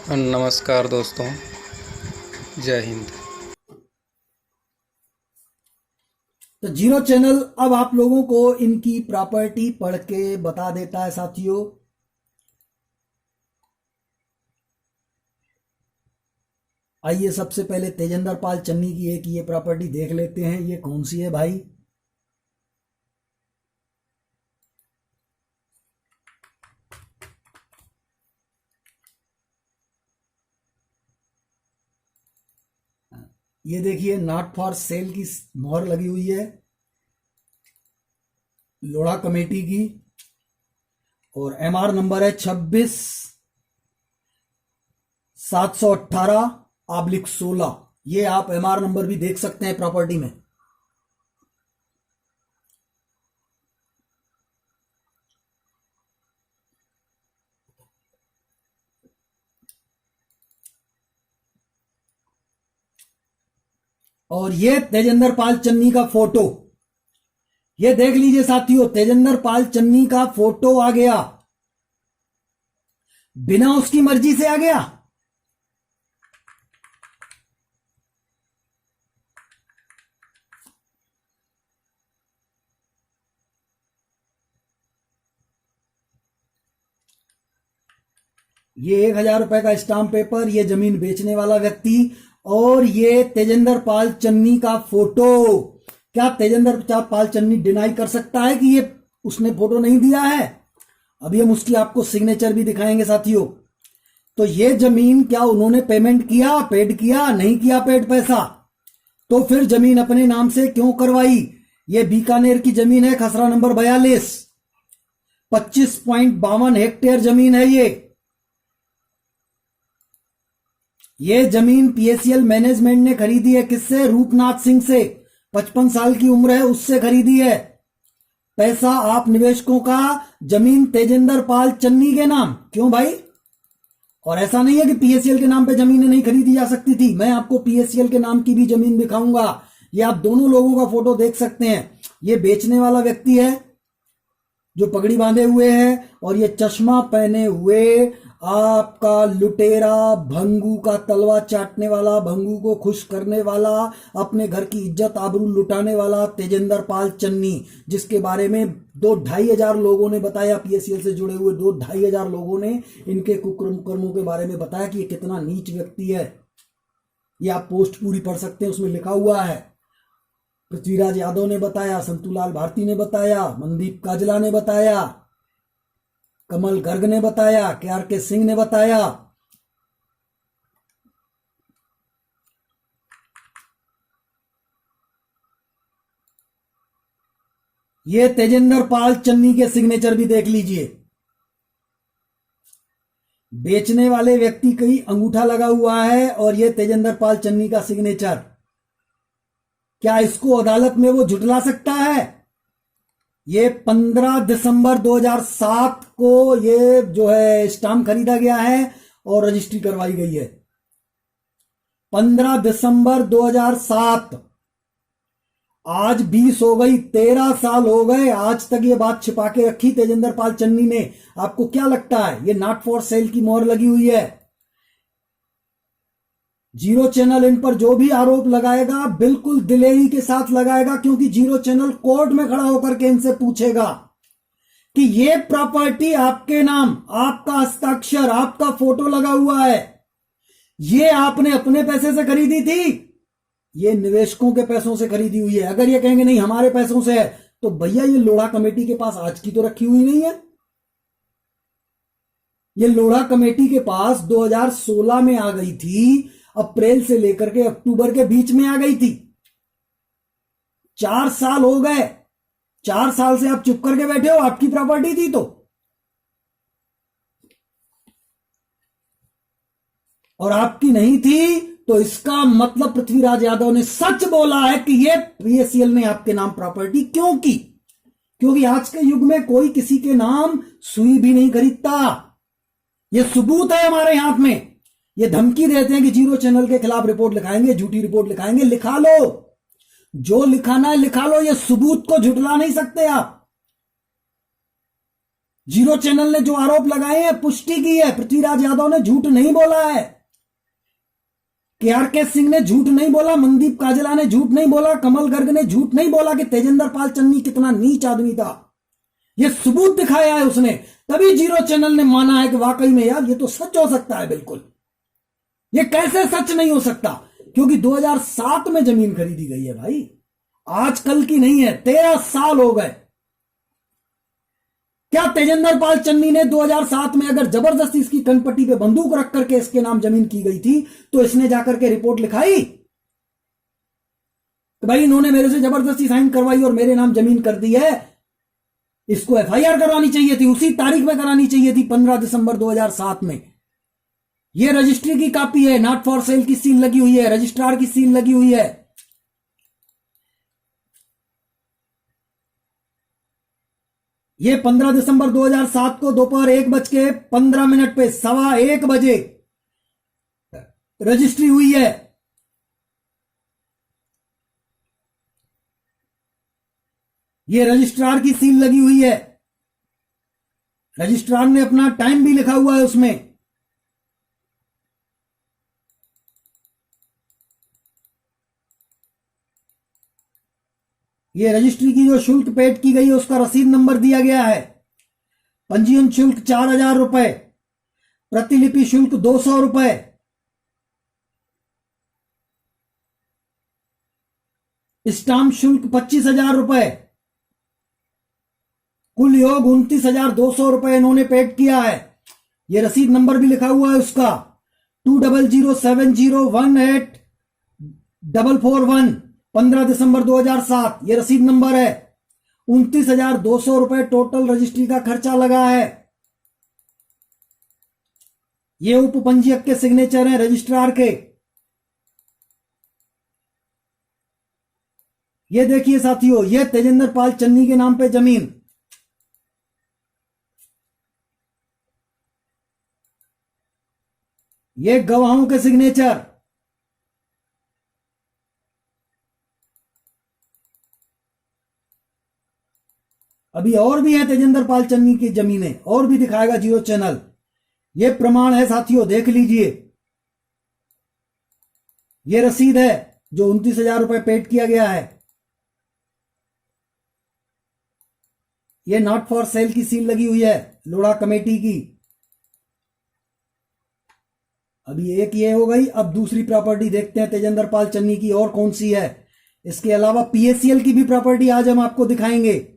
नमस्कार दोस्तों, जय हिंद। तो जीरो चैनल अब आप लोगों को इनकी प्रॉपर्टी पढ़ के बता देता है साथियों। आइए सबसे पहले तेजेंद्र पाल चन्नी की एक ये प्रॉपर्टी देख लेते हैं। ये कौन सी है भाई? ये देखिए, नॉट फॉर सेल की मोहर लगी हुई है लोढ़ा कमेटी की, और एमआर नंबर है 26/718/16। ये आप एमआर नंबर भी देख सकते हैं प्रॉपर्टी में। और ये तेजेंद्र पाल चन्नी का फोटो, ये देख लीजिए साथियों, तेजेंद्र पाल चन्नी का फोटो आ गया, बिना उसकी मर्जी से आ गया। ये 1,000 रुपए का स्टाम्प पेपर, ये जमीन बेचने वाला व्यक्ति, और ये तेजेंद्र पाल चन्नी का फोटो। क्या तेजेंद्र पाल चन्नी डिनाई कर सकता है कि ये उसने फोटो नहीं दिया है? अभी हम उसकी आपको सिग्नेचर भी दिखाएंगे साथियों। तो ये जमीन क्या उन्होंने पेमेंट किया, पेड किया? नहीं किया पेड पैसा। तो फिर जमीन अपने नाम से क्यों करवाई? ये बीकानेर की जमीन है, खसरा नंबर 42, 25.52 हेक्टेयर जमीन है ये जमीन पीएससीएल मैनेजमेंट ने खरीदी है। किससे? रूपनाथ सिंह से। 55 साल की उम्र है, उससे खरीदी है। पैसा आप निवेशकों का, जमीन तेजेंद्र पाल चन्नी के नाम। क्यों भाई? और ऐसा नहीं है कि पीएससीएल के नाम पे जमीनें नहीं खरीदी जा सकती थी। मैं आपको पीएससीएल के नाम की भी जमीन दिखाऊंगा। ये आप दोनों लोगों का फोटो देख सकते हैं। ये बेचने वाला व्यक्ति है जो पगड़ी बांधे हुए है, और ये चश्मा पहने हुए आपका लुटेरा, भंगू का तलवा चाटने वाला, भंगू को खुश करने वाला, अपने घर की इज्जत आबरू लुटाने वाला तेजेंद्र पाल चन्नी, जिसके बारे में 2-2,500 लोगों ने बताया। पीएससीएल से जुड़े हुए 2-2,500 लोगों ने इनके कुकर्मों के बारे में बताया कि ये कितना नीच व्यक्ति है। ये आप पोस्ट पूरी पढ़ सकते हैं, उसमें लिखा हुआ है। पृथ्वीराज यादव ने बताया, संतूलाल भारती ने बताया, मनदीप काजला ने बताया, कमल गर्ग ने बताया, के सिंह ने बताया। ये तेजेंद्र पाल चन्नी के सिग्नेचर भी देख लीजिए। बेचने वाले व्यक्ति का ही अंगूठा लगा हुआ है, और ये तेजेंद्र पाल चन्नी का सिग्नेचर। क्या इसको अदालत में वो झुटला सकता है? ये 15 दिसंबर 2007 को ये जो है स्टाम्प खरीदा गया है और रजिस्ट्री करवाई गई है। 15 दिसंबर 2007। आज 20 हो गई, 13 साल हो गए, आज तक ये बात छिपा के रखी तेजेंद्र पाल चन्नी ने। आपको क्या लगता है? ये नॉट फॉर सेल की मोहर लगी हुई है। जीरो चैनल इन पर जो भी आरोप लगाएगा बिल्कुल दिलेरी के साथ लगाएगा, क्योंकि जीरो चैनल कोर्ट में खड़ा होकर के इनसे पूछेगा कि ये प्रॉपर्टी आपके नाम, आपका हस्ताक्षर, आपका फोटो लगा हुआ है, ये आपने अपने पैसे से खरीदी थी, ये निवेशकों के पैसों से खरीदी हुई है? अगर ये कहेंगे नहीं हमारे पैसों से है, तो भैया ये लोढ़ा कमेटी के पास आज की तो रखी हुई नहीं है। ये लोढ़ा कमेटी के पास 2016 में आ गई थी, अप्रैल से लेकर के अक्टूबर के बीच में आ गई थी। 4 साल हो गए। 4 साल से आप चुप करके बैठे हो। आपकी प्रॉपर्टी थी तो। और आपकी नहीं थी तो इसका मतलब पृथ्वीराज यादव ने सच बोला है कि ये पीएससीएल ने आपके नाम प्रॉपर्टी क्यों की। क्योंकि आज के युग में कोई किसी के नाम सुई भी नहीं खरीदता। ये सबूत है हमारे हाथ में। ये धमकी देते हैं कि जीरो चैनल के खिलाफ रिपोर्ट लिखाएंगे, झूठी रिपोर्ट लिखाएंगे। लिखा लो, जो लिखाना है लिखा लो। ये सबूत को झुटला नहीं सकते आप। जीरो चैनल ने जो आरोप लगाए हैं पुष्टि की है। पृथ्वीराज यादव ने झूठ नहीं बोला है, केआरके सिंह ने झूठ नहीं बोला, मनदीप काजला ने झूठ नहीं बोला, कमल गर्ग ने झूठ नहीं बोला कि तेजेंद्र पाल चन्नी कितना नीच आदमी था। यह सबूत दिखाया है उसने, तभी जीरो चैनल ने माना है कि वाकई में यार ये तो सच हो सकता है। बिल्कुल, ये कैसे सच नहीं हो सकता? क्योंकि 2007 में जमीन खरीदी गई है भाई, आजकल की नहीं है। 13 साल हो गए। क्या तेजेंद्र पाल चन्नी ने 2007 में अगर जबरदस्ती इसकी कनपट्टी पे बंदूक रख करके इसके नाम जमीन की गई थी तो इसने जाकर के रिपोर्ट लिखाई तो भाई इन्होंने मेरे से जबरदस्ती साइन करवाई और मेरे नाम जमीन कर दी है, इसको एफआईआर करवानी चाहिए थी, उसी तारीख में करानी चाहिए थी, 15 दिसंबर 2007 में। यह रजिस्ट्री की कॉपी है, नॉट फॉर सेल की सील लगी हुई है, रजिस्ट्रार की सील लगी हुई है। ये 15 दिसंबर 2007 को दोपहर 1:15 पे 1:15 रजिस्ट्री हुई है। ये रजिस्ट्रार की सील लगी हुई है, रजिस्ट्रार ने अपना टाइम भी लिखा हुआ है उसमें। ये रजिस्ट्री की जो शुल्क पेड की गई है उसका रसीद नंबर दिया गया है। पंजीयन शुल्क 4,000 रुपए, प्रतिलिपि शुल्क 200 रुपए, स्टाम्प शुल्क 25,000 रुपए, कुल योग 29,200 रुपए इन्होंने पेड किया है। ये रसीद नंबर भी लिखा हुआ है उसका 2007018441, 15 दिसंबर 2007 ये रसीद नंबर है। 29,200 रुपए टोटल रजिस्ट्री का खर्चा लगा है। ये उपपंजीयक के सिग्नेचर हैं, रजिस्ट्रार के। ये देखिए साथियों, ये तेजेंद्र पाल चन्नी के नाम पे जमीन, ये गवाहों के सिग्नेचर। अभी और भी है तेजेंद्र पाल चन्नी की जमीनें, और भी दिखाएगा जीरो चैनल। ये प्रमाण है साथियों, देख लीजिए। ये रसीद है जो 29,000 रुपए पेड किया गया है। ये नॉट फॉर सेल की सील लगी हुई है लोढ़ा कमेटी की। अभी एक ये हो गई, अब दूसरी प्रॉपर्टी देखते हैं तेजेंद्र पाल चन्नी की और कौन सी है। इसके अलावा पीएससीएल की भी प्रॉपर्टी आज हम आपको दिखाएंगे।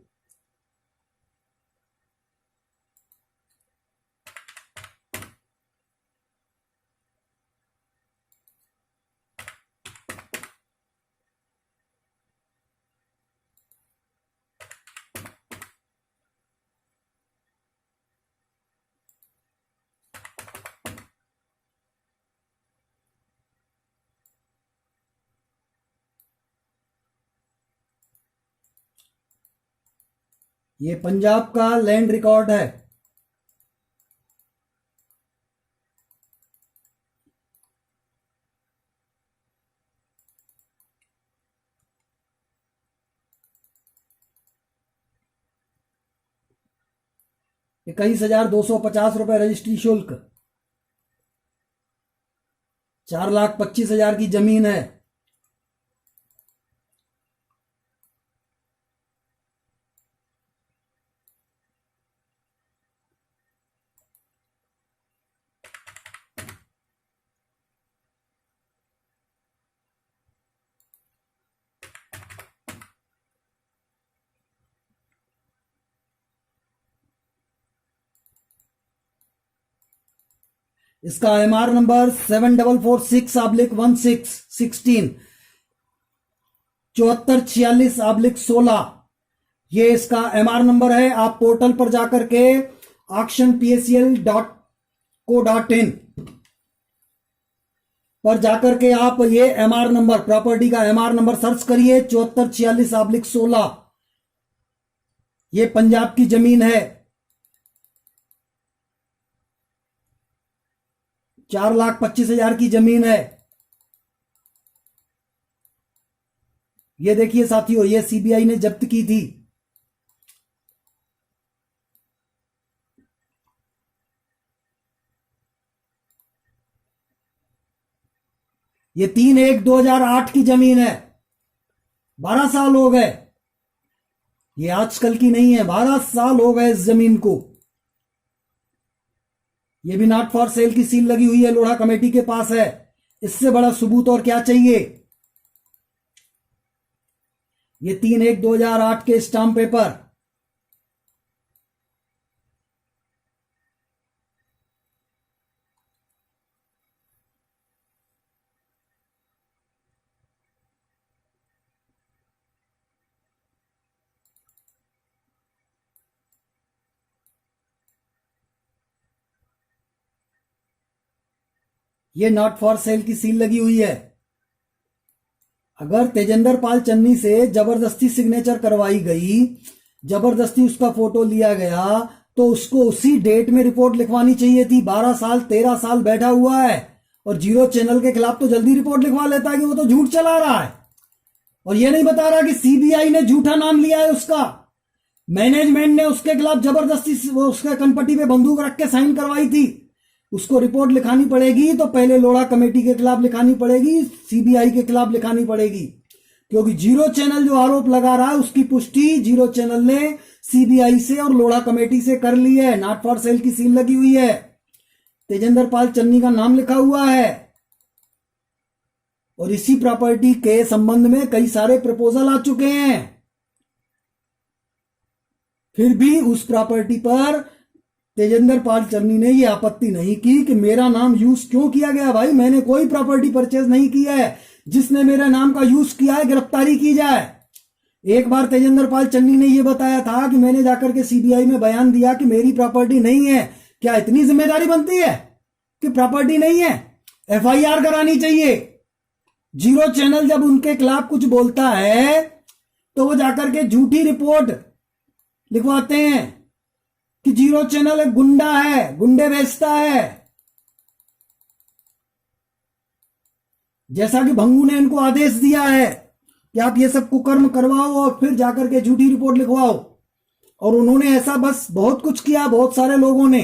ये पंजाब का लैंड रिकॉर्ड है। ₹21,250 रजिस्ट्री शुल्क, 4,25,000 की जमीन है। इसका एमआर नंबर 7446/16 7446/16। ये इसका एमआर नंबर है। आप पोर्टल पर जाकर के auctionpacl.co.in पर जाकर के आप ये एमआर नंबर, प्रॉपर्टी का एमआर नंबर सर्च करिए 7446/16। ये पंजाब की जमीन है, 4,25,000 की जमीन है। ये देखिए साथियों, ये सीबीआई ने जब्त की थी। ये 3/1/2008 की जमीन है। 12 साल हो गए, ये आजकल की नहीं है, 12 साल हो गए इस जमीन को। ये भी नॉट फॉर सेल की सील लगी हुई है, लोढ़ा कमेटी के पास है। इससे बड़ा सबूत और क्या चाहिए। ये 3/1/2008 के स्टाम्प पेपर। ये नॉट फॉर सेल की सील लगी हुई है। अगर तेजेंद्र पाल चन्नी से जबरदस्ती सिग्नेचर करवाई गई, जबरदस्ती उसका फोटो लिया गया, तो उसको उसी डेट में रिपोर्ट लिखवानी चाहिए थी। 12 साल 13 साल बैठा हुआ है और जीरो चैनल के खिलाफ तो जल्दी रिपोर्ट लिखवा लेता है कि वो तो झूठ चला रहा है। और ये नहीं बता रहा कि सीबीआई ने झूठा नाम लिया है उसका, मैनेजमेंट ने उसके खिलाफ जबरदस्ती उसके कनपट्टी पे बंदूक रख के साइन करवाई थी। उसको रिपोर्ट लिखानी पड़ेगी तो पहले लोढ़ा कमेटी के खिलाफ लिखानी पड़ेगी, सीबीआई के खिलाफ लिखानी पड़ेगी, क्योंकि जीरो चैनल जो आरोप लगा रहा है उसकी पुष्टि जीरो चैनल ने सीबीआई से और लोढ़ा कमेटी से कर ली है। नॉट फॉर सेल की सील लगी हुई है, तेजेंद्र पाल चन्नी का नाम लिखा हुआ है और इसी प्रॉपर्टी के संबंध में कई सारे प्रपोजल आ चुके हैं। फिर भी उस प्रॉपर्टी पर तेजेंद्र पाल चन्नी ने यह आपत्ति नहीं की कि मेरा नाम यूज क्यों किया गया। भाई मैंने कोई प्रॉपर्टी परचेज नहीं किया है, जिसने मेरे नाम का यूज किया है गिरफ्तारी की जाए। एक बार तेजेंद्र पाल चन्नी ने यह बताया था कि मैंने जाकर के सीबीआई में बयान दिया कि मेरी प्रॉपर्टी नहीं है। क्या इतनी जिम्मेदारी बनती है कि प्रॉपर्टी नहीं है? एफआईआर करानी चाहिए। जीरो चैनल जब उनके खिलाफ कुछ बोलता है तो वो जाकर के झूठी रिपोर्ट लिखवाते हैं कि जीरो चैनल एक गुंडा है, गुंडे बेचता है। जैसा कि भंगू ने इनको आदेश दिया है कि आप ये सब कुकर्म करवाओ और फिर जाकर के झूठी रिपोर्ट लिखवाओ, और उन्होंने ऐसा बस बहुत कुछ किया, बहुत सारे लोगों ने।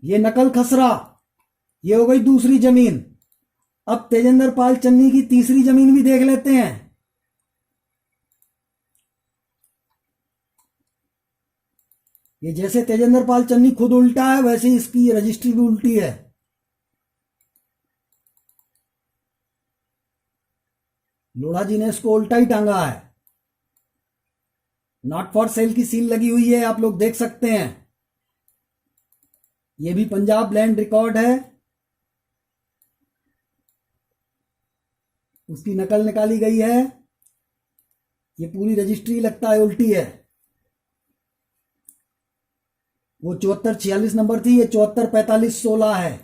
ये नकल खसरा, ये हो गई दूसरी जमीन। अब तेजेंद्र पाल चन्नी की तीसरी जमीन भी देख लेते हैं। ये जैसे तेजेंद्र पाल चन्नी खुद उल्टा है, वैसे ही इसकी रजिस्ट्री भी उल्टी है। लोढ़ा जी ने इसको उल्टा ही टांगा है। नॉट फॉर सेल की सील लगी हुई है, आप लोग देख सकते हैं। ये भी पंजाब लैंड रिकॉर्ड है, उसकी नकल निकाली गई है। ये पूरी रजिस्ट्री लगता है उल्टी है। वो 7446 नंबर थी, ये 744516 है,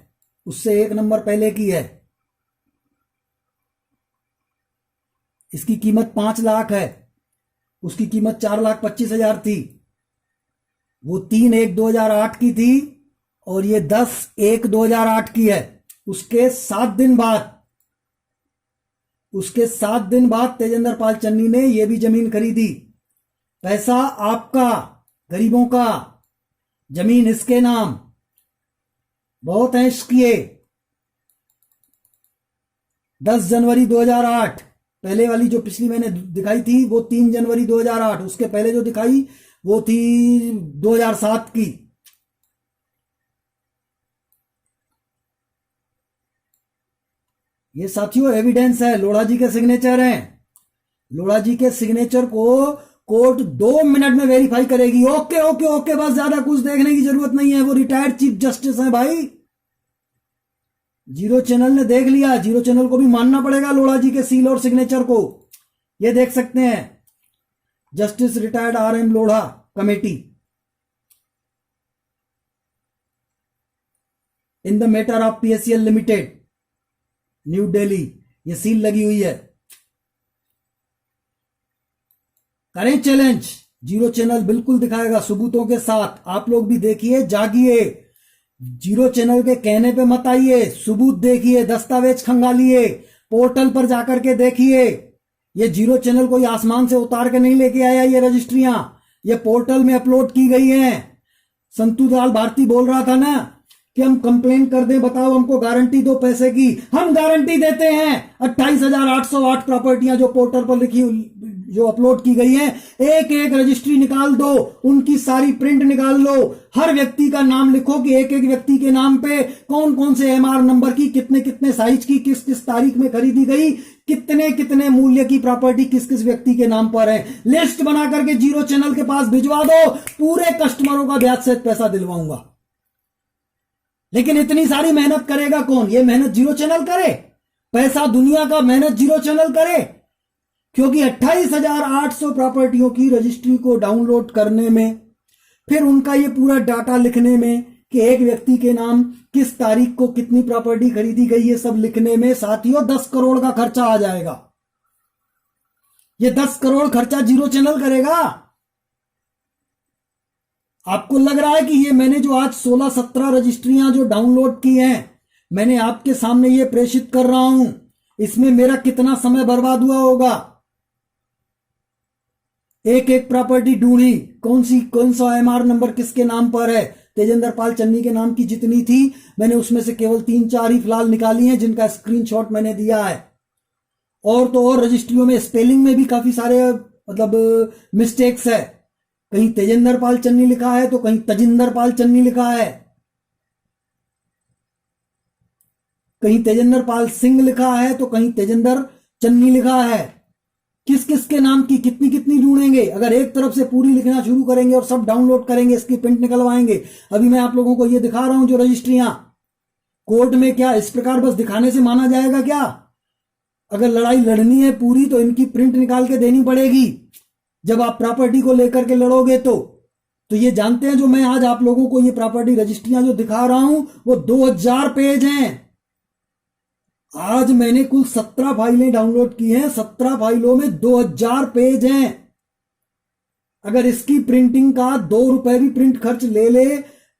उससे एक नंबर पहले की है। इसकी कीमत 5 लाख है, उसकी कीमत 4,25,000 थी। वो 3/1/2008 की थी और ये 10/1/2008 की है। उसके 7 दिन बाद तेजेंद्र पाल चन्नी ने यह भी जमीन खरीदी। पैसा आपका, गरीबों का, जमीन इसके नाम, बहुत ऐश किए। 10 जनवरी 2008, पहले वाली जो पिछली मैंने दिखाई थी वो 3 जनवरी 2008, उसके पहले जो दिखाई वो थी 2007 की। ये साथियों एविडेंस है, लोढ़ा जी के सिग्नेचर हैं। लोढ़ा जी के सिग्नेचर को कोर्ट 2 मिनट में वेरीफाई करेगी। ओके ओके ओके, बस ज्यादा कुछ देखने की जरूरत नहीं है। वो रिटायर्ड चीफ जस्टिस हैं भाई। जीरो चैनल ने देख लिया, जीरो चैनल को भी मानना पड़ेगा लोढ़ा जी के सील और सिग्नेचर को। ये देख सकते हैं, justice retired RM Lodha committee in the matter of PSEL limited, new Delhi. ये सील लगी हुई है। करें चैलेंज, जीरो चैनल बिल्कुल दिखाएगा सबूतों के साथ। आप लोग भी देखिए, जागिए, जीरो चैनल के कहने पे मत आइए, सबूत देखिए, दस्तावेज खंगालिए, पोर्टल पर जाकर के देखिए। ये जीरो चैनल कोई आसमान से उतार के नहीं लेके आया, ये रजिस्ट्रियां ये पोर्टल में अपलोड की गई हैं। संतू लाल भारती बोल रहा था ना कि हम कंप्लेन कर दें, बताओ हमको गारंटी दो पैसे की। हम गारंटी देते हैं। 28,808 प्रॉपर्टियां जो पोर्टल पर लिखी, जो अपलोड की गई हैं, एक एक रजिस्ट्री निकाल दो, उनकी सारी प्रिंट निकाल लो, हर व्यक्ति का नाम लिखो कि एक एक व्यक्ति के नाम पे कौन कौन से एमआर नंबर की, कितने कितने साइज की, किस किस तारीख में खरीदी गई, कितने कितने मूल्य की प्रॉपर्टी किस किस व्यक्ति के नाम पर है। लिस्ट बना करके जीरो चैनल के पास भिजवा दो, पूरे कस्टमरों का ब्याज सहित पैसा दिलवाऊंगा। लेकिन इतनी सारी मेहनत करेगा कौन? ये मेहनत जीरो चैनल करे, पैसा दुनिया का मेहनत जीरो चैनल करे, क्योंकि 28,800 प्रॉपर्टियों की रजिस्ट्री को डाउनलोड करने में, फिर उनका ये पूरा डाटा लिखने में कि एक व्यक्ति के नाम किस तारीख को कितनी प्रॉपर्टी खरीदी गई, ये सब लिखने में साथियों 10 करोड़ का खर्चा आ जाएगा। ये 10 करोड़ खर्चा जीरो चैनल करेगा। आपको लग रहा है कि ये मैंने जो आज 16-17 रजिस्ट्रियां जो डाउनलोड की हैं, मैंने आपके सामने ये प्रेषित कर रहा हूं, इसमें मेरा कितना समय बर्बाद हुआ होगा। एक एक प्रॉपर्टी ढूंढी, कौन सा एमआर नंबर किसके नाम पर है। तेजेंद्र पाल चन्नी के नाम की जितनी थी, मैंने उसमें से केवल 3-4 ही फिलहाल निकाली हैं, जिनका स्क्रीनशॉट मैंने दिया है। और तो और रजिस्ट्रियों में स्पेलिंग में भी काफी सारे मतलब मिस्टेक्स है। कहीं तेजेंद्र पाल चन्नी लिखा है तो कहीं तजिंदर पाल चन्नी लिखा है, कहीं तेजेंद्र पाल सिंह लिखा है तो कहीं तेजेंद्र चन्नी लिखा है। किस किस के नाम की कितनी कितनी ढूंढेंगे? अगर एक तरफ से पूरी लिखना शुरू करेंगे और सब डाउनलोड करेंगे, इसकी प्रिंट निकलवाएंगे। अभी मैं आप लोगों को ये दिखा रहा हूं जो रजिस्ट्रियां कोर्ट में, क्या इस प्रकार बस दिखाने से माना जाएगा क्या? अगर लड़ाई लड़नी है पूरी तो इनकी प्रिंट निकाल के देनी पड़ेगी जब आप प्रॉपर्टी को लेकर के लड़ोगे। तो ये जानते हैं जो मैं आज आप लोगों को ये प्रॉपर्टी रजिस्ट्रियां जो दिखा रहा हूं वो 2000 पेज हैं। आज मैंने कुल 17 फाइलें डाउनलोड की हैं, 17 फाइलों में 2000 पेज हैं। अगर इसकी प्रिंटिंग का 2 रुपए भी प्रिंट खर्च ले ले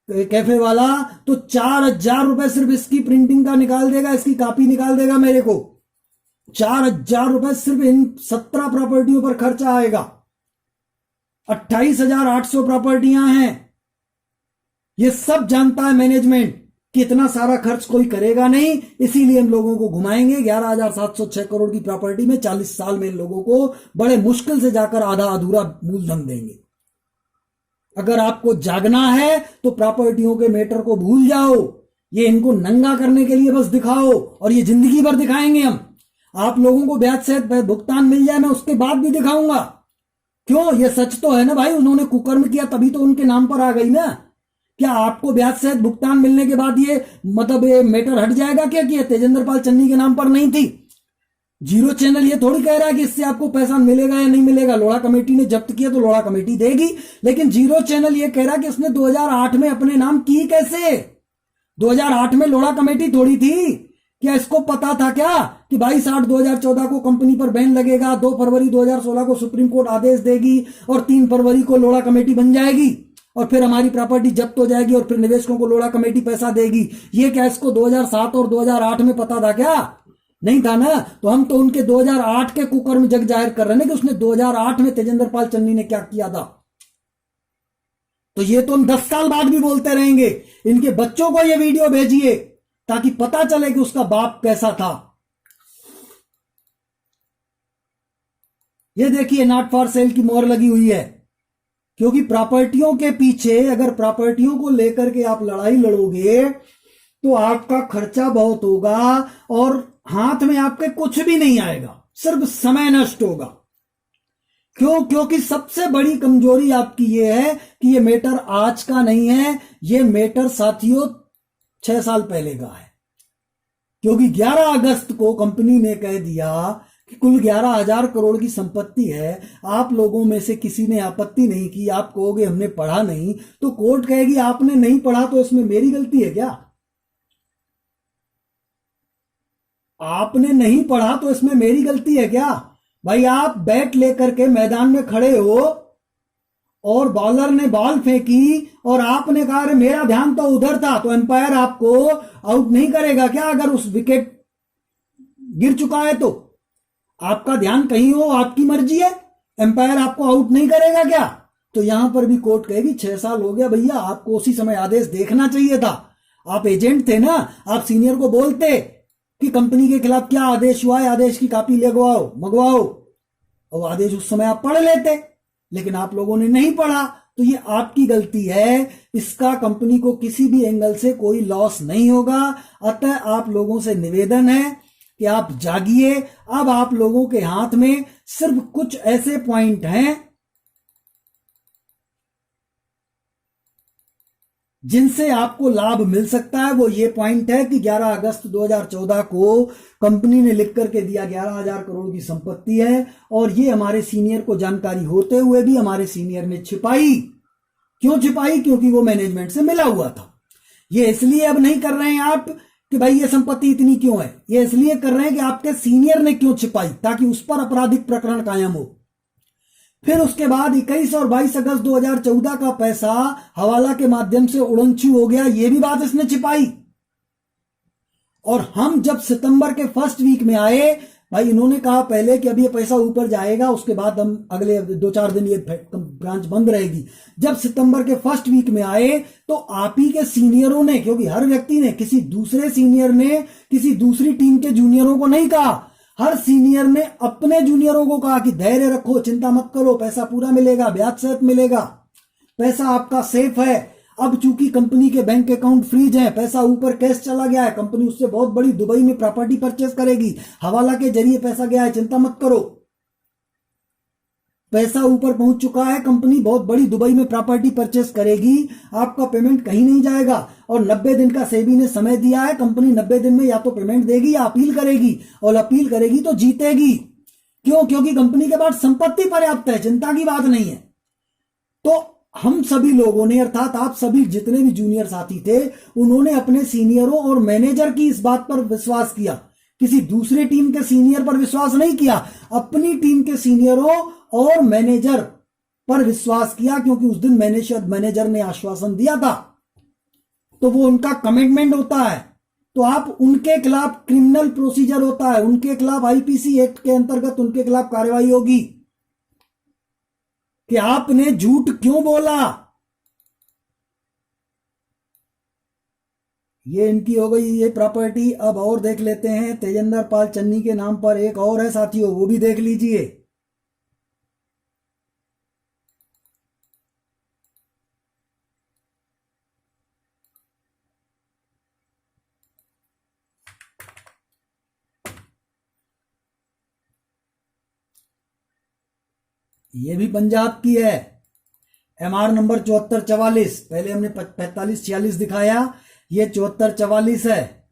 कैफे वाला तो 4000 रुपए सिर्फ इसकी प्रिंटिंग का निकाल देगा, इसकी कॉपी निकाल देगा मेरे को। 4000 रुपए सिर्फ इन 17 प्रॉपर्टियों पर खर्चा आएगा। 28,800 प्रॉपर्टियां हैं। ये सब जानता है मैनेजमेंट कि इतना सारा खर्च कोई करेगा नहीं, इसीलिए हम लोगों को घुमाएंगे। 11,706 करोड़ की प्रॉपर्टी में 40 साल में इन लोगों को बड़े मुश्किल से जाकर आधा अधूरा मूलधन देंगे। अगर आपको जागना है तो प्रॉपर्टियों के मैटर को भूल जाओ, ये इनको नंगा करने के लिए बस दिखाओ, और ये जिंदगी भर दिखाएंगे हम। आप लोगों को ब्याज सहित भुगतान मिल जाए, मैं उसके बाद भी दिखाऊंगा। क्यों? ये सच तो है ना भाई, उन्होंने कुकर्म किया तभी तो उनके नाम पर आ गई ना। क्या आपको ब्याज सहित भुगतान मिलने के बाद ये मतलब ये मैटर हट जाएगा क्या कि तेजेंद्र पाल चन्नी के नाम पर नहीं थी? जीरो चैनल ये थोड़ी कह रहा है कि इससे आपको पैसा मिलेगा या नहीं मिलेगा। लोढ़ा कमेटी ने जब्त किया तो लोढ़ा कमेटी देगी, लेकिन जीरो चैनल ये कह रहा है कि इसने 2008 में अपने नाम की कैसे? 2008 में लोढ़ा कमेटी थोड़ी थी। क्या इसको पता था क्या कि 22/8/2014 को कंपनी पर बैन लगेगा, 2 फरवरी 2016 को सुप्रीम कोर्ट आदेश देगी और 3 फरवरी को लोढ़ा कमेटी बन जाएगी और फिर हमारी प्रॉपर्टी जब्त हो जाएगी और फिर निवेशकों को लोढ़ा कमेटी पैसा देगी? ये क्या इसको 2007 और 2008 में पता था क्या? नहीं था ना। तो हम तो उनके 2008 के कुकर्म जग जाहिर कर रहे हैं कि उसने 2008 में तेजेंद्र पाल चन्नी ने क्या किया था। तो ये तो हम 10 साल बाद भी बोलते रहेंगे। इनके बच्चों को ये वीडियो भेजिए ताकि पता चले कि उसका बाप कैसा था। ये देखिए नॉट फॉर सेल की मोहर लगी हुई है, क्योंकि प्रॉपर्टियों के पीछे अगर प्रॉपर्टियों को लेकर के आप लड़ाई लड़ोगे तो आपका खर्चा बहुत होगा और हाथ में आपके कुछ भी नहीं आएगा, सिर्फ समय नष्ट होगा। क्यों? क्योंकि सबसे बड़ी कमजोरी आपकी ये है कि ये मैटर आज का नहीं है, ये मैटर साथियों 6 साल पहले का है। क्योंकि 11 अगस्त को कंपनी ने कह दिया कि कुल 11,000 करोड़ की संपत्ति है, आप लोगों में से किसी ने आपत्ति नहीं की। आप कहोगे हमने पढ़ा नहीं, तो कोर्ट कहेगी आपने नहीं पढ़ा तो इसमें मेरी गलती है क्या? आपने नहीं पढ़ा तो इसमें मेरी गलती है क्या? भाई आप बैट लेकर के मैदान में खड़े हो और बॉलर ने बॉल फेंकी और आपने कहा अरे मेरा ध्यान तो उधर था, तो एम्पायर आपको आउट नहीं करेगा क्या? अगर उस विकेट गिर चुका है तो आपका ध्यान कहीं हो, आपकी मर्जी है, एम्पायर आपको आउट नहीं करेगा क्या? तो यहां पर भी कोर्ट कहेगी 6 साल हो गया भैया, आपको उसी समय आदेश देखना चाहिए था। आप एजेंट थे ना, आप सीनियर को बोलते कि कंपनी के खिलाफ क्या आदेश हुआ है, आदेश की कॉपी लगवाओ, मंगवाओ, और आदेश उस समय आप पढ़ लेते, लेकिन आप लोगों ने नहीं पढ़ा। तो ये आपकी गलती है, इसका कंपनी को किसी भी एंगल से कोई लॉस नहीं होगा। अतः आप लोगों से निवेदन है कि आप जागिए। अब आप लोगों के हाथ में सिर्फ कुछ ऐसे पॉइंट हैं जिनसे आपको लाभ मिल सकता है। वो ये पॉइंट है कि 11 अगस्त 2014 को कंपनी ने लिख करके दिया 11,000 करोड़ की संपत्ति है, और ये हमारे सीनियर को जानकारी होते हुए भी हमारे सीनियर ने छिपाई। क्यों छिपाई? क्योंकि वो मैनेजमेंट से मिला हुआ था। ये इसलिए अब नहीं कर रहे हैं आप कि भाई ये संपत्ति इतनी क्यों है, ये इसलिए कर रहे हैं कि आपके सीनियर ने क्यों छिपाई, ताकि उस पर आपराधिक प्रकरण कायम हो। फिर उसके बाद 21 और 22 अगस्त 2014 का पैसा हवाला के माध्यम से उड़नछू हो गया, ये भी बात इसने छिपाई। और हम जब सितंबर के फर्स्ट वीक में आए, भाई इन्होंने कहा पहले कि अब ये पैसा ऊपर जाएगा, उसके बाद हम अगले 2-4 दिन ये ब्रांच बंद रहेगी। जब सितंबर के फर्स्ट वीक में आए तो आप ही के सीनियरों ने, क्योंकि हर व्यक्ति ने, किसी दूसरे सीनियर ने किसी दूसरी टीम के जूनियरों को नहीं कहा, हर सीनियर ने अपने जूनियरों को कहा कि धैर्य रखो, चिंता मत करो, पैसा पूरा मिलेगा, ब्याज सहित मिलेगा, पैसा आपका सेफ है। अब चूंकि कंपनी के बैंक अकाउंट फ्रीज हैं, पैसा ऊपर कैश चला गया है, कंपनी उससे बहुत बड़ी दुबई में प्रॉपर्टी परचेस करेगी, हवाला के जरिए पैसा गया है, चिंता मत करो, पैसा ऊपर पहुंच चुका है, कंपनी बहुत बड़ी दुबई में प्रॉपर्टी परचेस करेगी, आपका पेमेंट कहीं नहीं जाएगा। और 90 दिन का सेबी ने समय दिया है, कंपनी 90 दिन में या तो पेमेंट देगी या अपील करेगी, और अपील करेगी तो जीतेगी। क्यों? क्योंकि कंपनी के पास संपत्ति पर्याप्त है, चिंता की बात नहीं है। तो हम सभी लोगों ने, अर्थात आप सभी जितने भी जूनियर साथी थे, उन्होंने अपने सीनियरों और मैनेजर की इस बात पर विश्वास किया, किसी दूसरी टीम के सीनियर पर विश्वास नहीं किया, अपनी टीम के सीनियरों और मैनेजर पर विश्वास किया, क्योंकि उस दिन मैनेजर ने आश्वासन दिया था, तो वो उनका कमिटमेंट होता है। तो आप उनके खिलाफ क्रिमिनल प्रोसीजर होता है, उनके खिलाफ आईपीसी एक्ट के अंतर्गत उनके खिलाफ कार्रवाई होगी कि आपने झूठ क्यों बोला। ये इनकी हो गई ये प्रॉपर्टी। अब और देख लेते हैं, तेजेंद्र पाल चन्नी के नाम पर एक और है साथियों, वो भी देख लीजिए। ये भी पंजाब की है, एमआर नंबर 7444। पहले हमने 4546 दिखाया, ये 7444 है।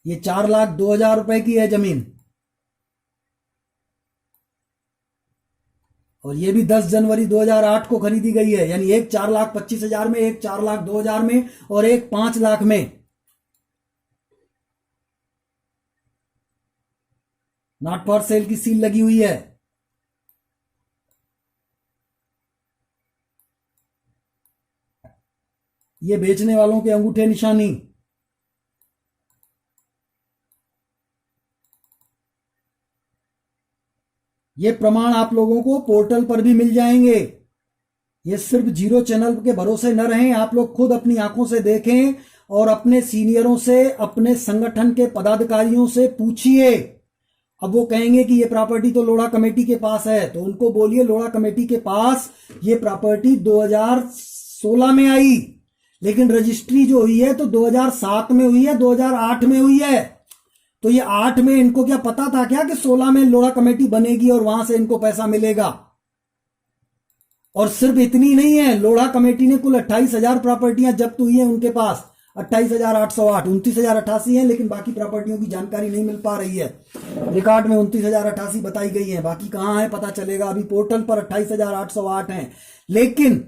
ये 4,02,000 रुपए की है जमीन, और ये भी 10 जनवरी 2008 को खरीदी गई है। यानी एक 4,25,000 में, एक 4,02,000 में, और एक 5 लाख में। नॉट फॉर सेल की सील लगी हुई है। ये बेचने वालों के अंगूठे निशानी। ये प्रमाण आप लोगों को पोर्टल पर भी मिल जाएंगे। ये सिर्फ जीरो चैनल के भरोसे न रहें, आप लोग खुद अपनी आंखों से देखें और अपने सीनियरों से, अपने संगठन के पदाधिकारियों से पूछिए। अब वो कहेंगे कि ये प्रॉपर्टी तो लोढ़ा कमेटी के पास है, तो उनको बोलिए लोढ़ा कमेटी के पास ये प्रॉपर्टी 2016 में आई, लेकिन रजिस्ट्री जो हुई है तो 2007 में हुई है, 2008 में हुई है। तो ये 8 में इनको क्या पता था क्या कि 16 में लोढ़ा कमेटी बनेगी और वहां से इनको पैसा मिलेगा? और सिर्फ इतनी नहीं है, लोढ़ा कमेटी ने कुल 28,000 प्रॉपर्टियां जब्त हुई हैं उनके पास, 28,808, 29,088 है, लेकिन बाकी प्रॉपर्टियों की जानकारी नहीं मिल पा रही है। रिकॉर्ड में 29,088 बताई गई है, बाकी कहां है पता चलेगा। अभी पोर्टल पर 28,808 है, लेकिन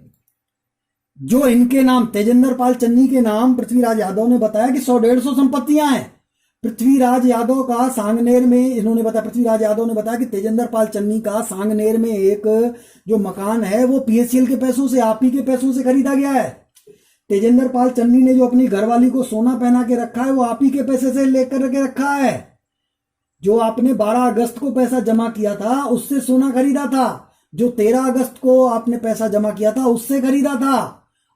जो इनके नाम, तेजेंद्र पाल चन्नी के नाम पृथ्वीराज यादव ने बताया कि 100-150 संपत्तियां हैं। पृथ्वीराज यादव का सांगनेर में, इन्होंने बताया, पृथ्वीराज यादव ने बताया कि तेजेंद्र पाल चन्नी का सांगनेर में एक जो मकान है वो पीएससीएल के पैसों से, आप ही के पैसों से खरीदा गया है। तेजेंद्र पाल चन्नी ने जो अपनी घरवाली को सोना पहना के रखा है वो आप ही के पैसे से लेकर के रखा है। जो आपने 12 अगस्त को पैसा जमा किया था उससे सोना खरीदा था, जो 13 अगस्त को आपने पैसा जमा किया था उससे खरीदा था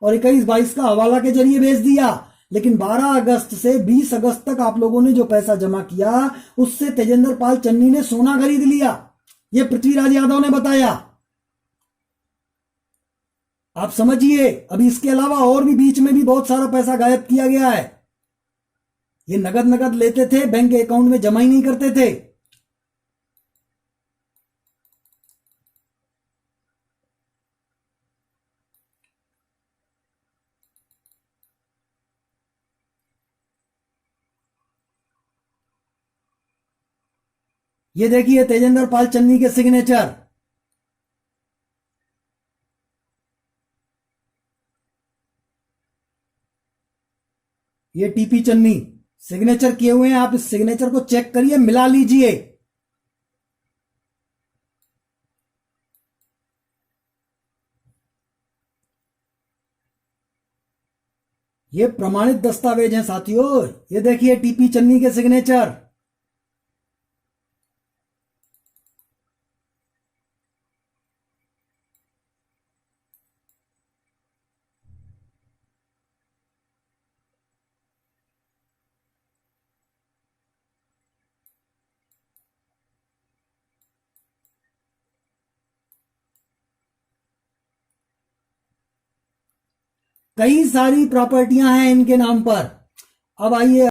और 21-22 का हवाला के जरिए भेज दिया। लेकिन 12 अगस्त से 20 अगस्त तक आप लोगों ने जो पैसा जमा किया उससे तेजेंद्र पाल चन्नी ने सोना खरीद लिया। ये पृथ्वीराज यादव ने बताया। आप समझिए, अभी इसके अलावा और भी बीच में भी बहुत सारा पैसा गायब किया गया है। ये नगद नगद लेते थे, बैंक अकाउंट में जमा ही नहीं करते थे। ये देखिए तेजेंद्र पाल चन्नी के सिग्नेचर। ये टीपी चन्नी सिग्नेचर किए हुए हैं। आप इस सिग्नेचर को चेक करिए, मिला लीजिए। ये प्रमाणित दस्तावेज हैं साथियों। ये देखिए टीपी चन्नी के सिग्नेचर। कई सारी प्रॉपर्टियां हैं इनके नाम पर। अब आइए